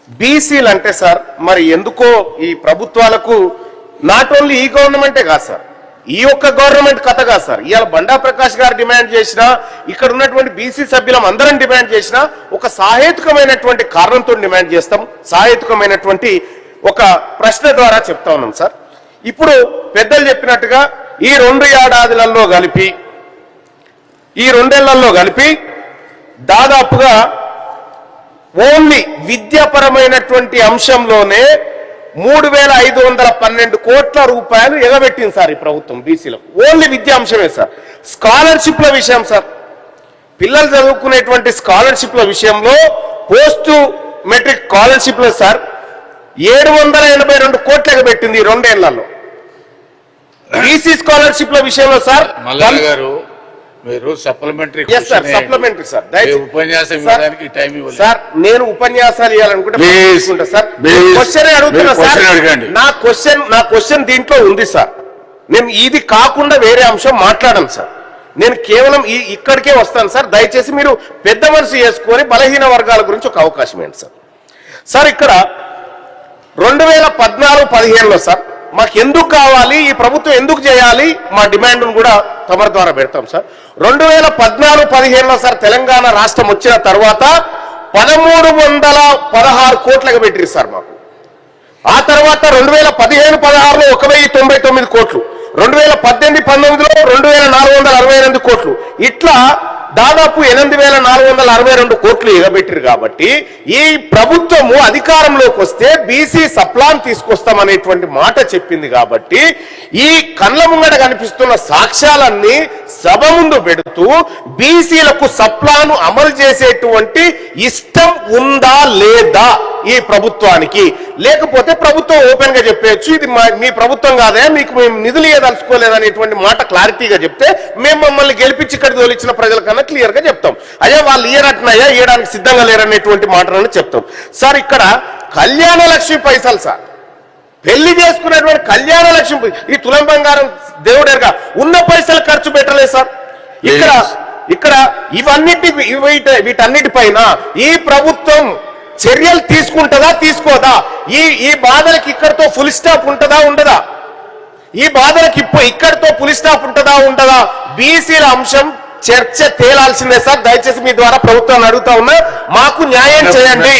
బీసీలు అంటే సార్ మరి ఎందుకో ఈ ప్రభుత్వాలకు నాట్ ఓన్లీ ఈ గవర్నమెంటే కాదు సార్, ఈ ఒక్క గవర్నమెంట్ కథ కాదు సార్. ఇవాళ బండా ప్రకాష్ గారు డిమాండ్ చేసినా, ఇక్కడ ఉన్నటువంటి బీసీ సభ్యులం అందరం డిమాండ్ చేసినా ఒక సాహేతుకమైనటువంటి కారణంతో డిమాండ్ చేస్తాం. సాహేతుకమైనటువంటి ఒక ప్రశ్న ద్వారా చెప్తా ఉన్నాం సార్. ఇప్పుడు పెద్దలు చెప్పినట్టుగా ఈ 2 ఏడాదిలలో కలిపి, ఈ 2 ఏళ్లలో కలిపి దాదాపుగా ఓన్లీ విద్యాపరమైనటువంటి అంశంలోనే 3512 కోట్ల రూపాయలు ఎగబెట్టింది సార్ ఈ ప్రభుత్వం బీసీలకు. ఓన్లీ విద్యా అంశమే సార్. స్కాలర్షిప్ల విషయం సార్, పిల్లలు చదువుకునేటువంటి స్కాలర్షిప్ల విషయంలో పోస్ట్ మెట్రిక్ స్కాలర్షిప్లో సార్ 782 కోట్లు ఎగబెట్టింది ఈ 2 ఏళ్లలో. బీసీ స్కాలర్షిప్ల విషయంలో సార్ మీరు సప్లిమెంటరీ ఉపన్యాసం ఇవ్వడానికి టైం ఇవ్వాలి సార్. నేను ఉపన్యాసాలు ఇవ్వాలనుకుంటే సార్ క్వశ్చన్ అడుగుతున్నా సార్. నా క్వశ్చన్ దీంట్లో ఉంది సార్. నేను ఇది కాకుండా వేరే అంశం మాట్లాడను సార్. నేను కేవలం ఇక్కడికే వస్తాను సార్. దయచేసి మీరు పెద్ద మనసు చేసుకొని బలహీన వర్గాల గురించి ఒక అవకాశం ఏంటి సార్. సార్ ఇక్కడ 2014-15లో సార్ మాకు ఎందుకు కావాలి, ఈ ప్రభుత్వం ఎందుకు చేయాలి, మా డిమాండ్ను కూడా తమరి ద్వారా పెడతాం సార్. 2014-15లో సార్ తెలంగాణ రాష్ట్రం వచ్చిన తర్వాత 1316 కోట్లకు పెట్టిరు సార్ మాకు. ఆ తర్వాత 2015-16లో 1099 కోట్లు, 2018-19లో 2468 కోట్లు, ఇట్లా దాదాపు 8462 కోట్లు ఎగబెట్టిరు. కాబట్టి ఈ ప్రభుత్వము అధికారంలోకి వస్తే బీసీ సప్లాన్ తీసుకొస్తామనేటువంటి మాట చెప్పింది. కాబట్టి ఈ కళ్ళ ముంగట కనిపిస్తున్న సాక్ష్యాలన్నీ సభ ముందు పెడుతూ బీసీలకు సప్లాను అమలు చేసేటువంటి ఇష్టం ఉందా లేదా ఈ ప్రభుత్వానికి, లేకపోతే ప్రభుత్వం ఓపెన్ గా చెప్పేయచ్చు ఇది మీ ప్రభుత్వం కాదే, మీకు మేము నిధులు ఇవ్వదలుచుకోలేదనేటువంటి మాట క్లారిటీగా చెప్తే మేము మమ్మల్ని గెలిపించి ఇక్కడ తోలిచ్చిన ప్రజల కన్నా క్లియర్ గా చెప్తాం. అయ్యా వాళ్ళు ఇయ్యనట్టునయ్యా, ఇవ్వడానికి సిద్ధంగా లేరనేటువంటి మాటలను చెప్తాం సార్. ఇక్కడ కళ్యాణ లక్ష్మి పైసలు సార్, పెళ్లి చేసుకునేటువంటి కళ్యాణ లక్ష్మి, ఈ తులం బంగారం దేవుడేరుగా ఉన్న పైసలు ఖర్చు పెట్టలేదు సార్. ఇక్కడ వీటన్నిటిపైన ఈ ప్రభుత్వం చర్యలు తీసుకుంటుందా తీసుకోదా, ఈ బాధలకు ఇక్కడితో ఫుల్ స్టాప్ ఉంటుందా ఉండదా, ఈ బాధలకు ఇక్కడితో ఫుల్ స్టాప్ ఉంటుందా ఉండదా, బీసీల అంశం చర్చ తేలాల్సిందే సార్. దయచేసి మీ ద్వారా ప్రభుత్వాన్ని అడుగుతా ఉన్నా, మాకు న్యాయం చేయండి.